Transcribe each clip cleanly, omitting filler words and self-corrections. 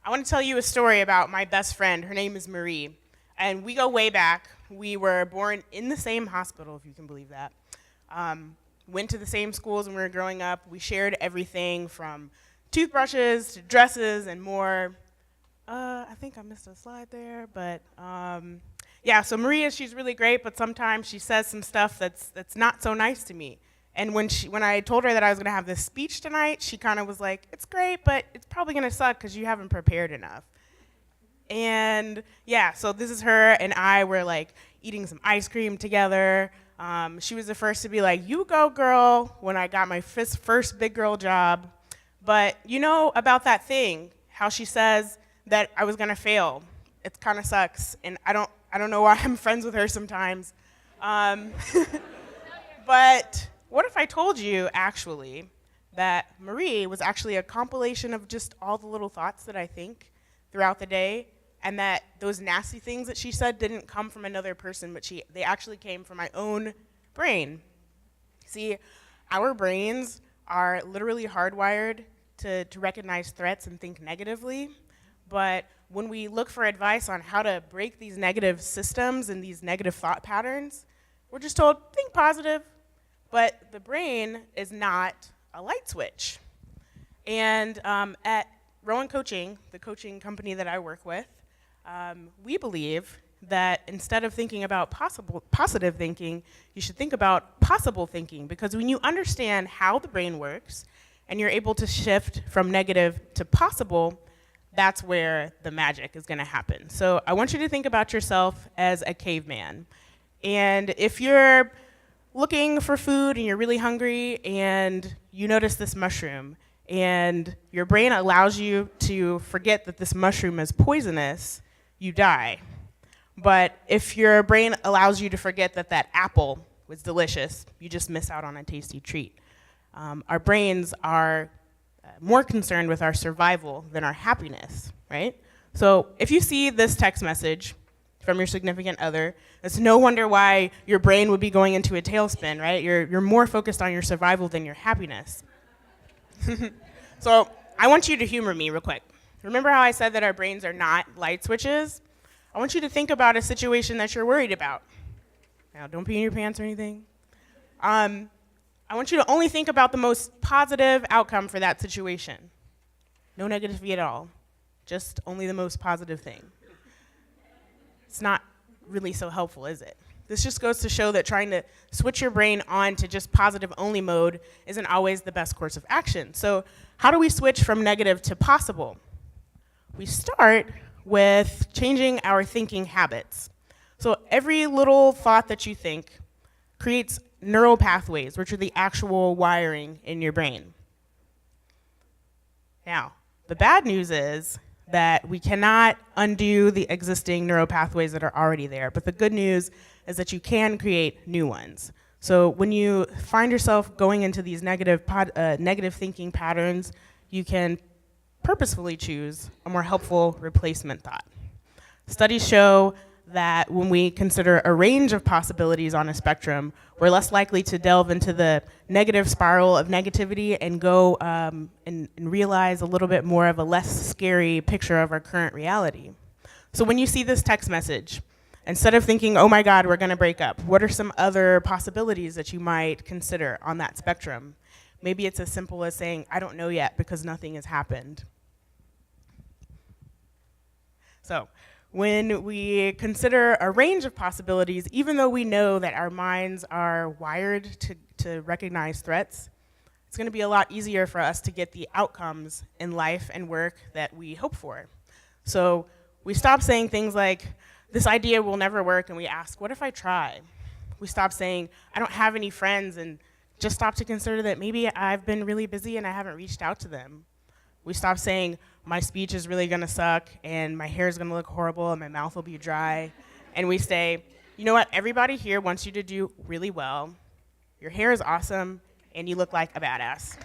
I want to tell you a story about my best friend. Her name is Marie, and we go way back. We were born in the same hospital, if you can believe that. Went to the same schools when we were growing up. We shared everything from toothbrushes to dresses and more. I think I missed a slide there, but yeah, so Maria, she's really great, but sometimes she says some stuff that's not so nice to me. And when I told her that I was going to have this speech tonight, she kind of was like, it's great, but it's probably going to suck because you haven't prepared enough. And yeah, so this is her and I were like eating some ice cream together. She was the first to be like, you go girl, when I got my first big girl job. But you know about that thing, how she says that I was going to fail. It kind of sucks, and I don't know why I'm friends with her sometimes. But what if I told you, actually, that Marie was actually a compilation of just all the little thoughts that I think throughout the day, and that those nasty things that she said didn't come from another person, but they actually came from my own brain. See, our brains are literally hardwired to recognize threats and think negatively, but when we look for advice on how to break these negative systems and these negative thought patterns, we're just told, think positive. But the brain is not a light switch. And at Rowan Coaching, the coaching company that I work with, we believe that instead of thinking about positive thinking, you should think about possible thinking. Because when you understand how the brain works and you're able to shift from negative to possible, that's where the magic is going to happen. So I want you to think about yourself as a caveman. And if you're looking for food and you're really hungry and you notice this mushroom and your brain allows you to forget that this mushroom is poisonous, you die. But if your brain allows you to forget that that apple was delicious, you just miss out on a tasty treat. Our brains are more concerned with our survival than our happiness, right? So if you see this text message from your significant other, it's no wonder why your brain would be going into a tailspin, right? You're more focused on your survival than your happiness. So I want you to humor me real quick. Remember how I said that our brains are not light switches? I want you to think about a situation that you're worried about. Now, don't pee in your pants or anything. I want you to only think about the most positive outcome for that situation. No negativity at all. Just only the most positive thing. It's not really so helpful, is it? This just goes to show that trying to switch your brain on to just positive only mode isn't always the best course of action. So how do we switch from negative to possible? We start with changing our thinking habits. So every little thought that you think creates neural pathways, which are the actual wiring in your brain. Now, the bad news is that we cannot undo the existing neural pathways that are already there. But the good news is that you can create new ones. So when you find yourself going into these negative thinking patterns, you can purposefully choose a more helpful replacement thought. Studies show that when we consider a range of possibilities on a spectrum, we're less likely to delve into the negative spiral of negativity and go and realize a little bit more of a less scary picture of our current reality. So when you see this text message, instead of thinking, oh my God, we're gonna break up, what are some other possibilities that you might consider on that spectrum? Maybe it's as simple as saying, I don't know yet because nothing has happened. So when we consider a range of possibilities, even though we know that our minds are wired to recognize threats, it's going to be a lot easier for us to get the outcomes in life and work that we hope for. So we stop saying things like, this idea will never work, and we ask, what if I try? We stop saying, I don't have any friends, and just stop to consider that maybe I've been really busy and I haven't reached out to them. We stop saying, my speech is really gonna suck, and my hair is gonna look horrible, and my mouth will be dry. And we say, you know what, everybody here wants you to do really well. Your hair is awesome, and you look like a badass.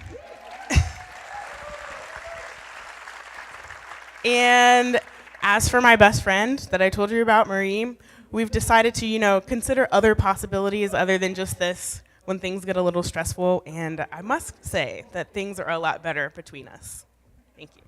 And as for my best friend that I told you about, Marie, we've decided to, consider other possibilities other than just this when things get a little stressful, and I must say that things are a lot better between us. Thank you.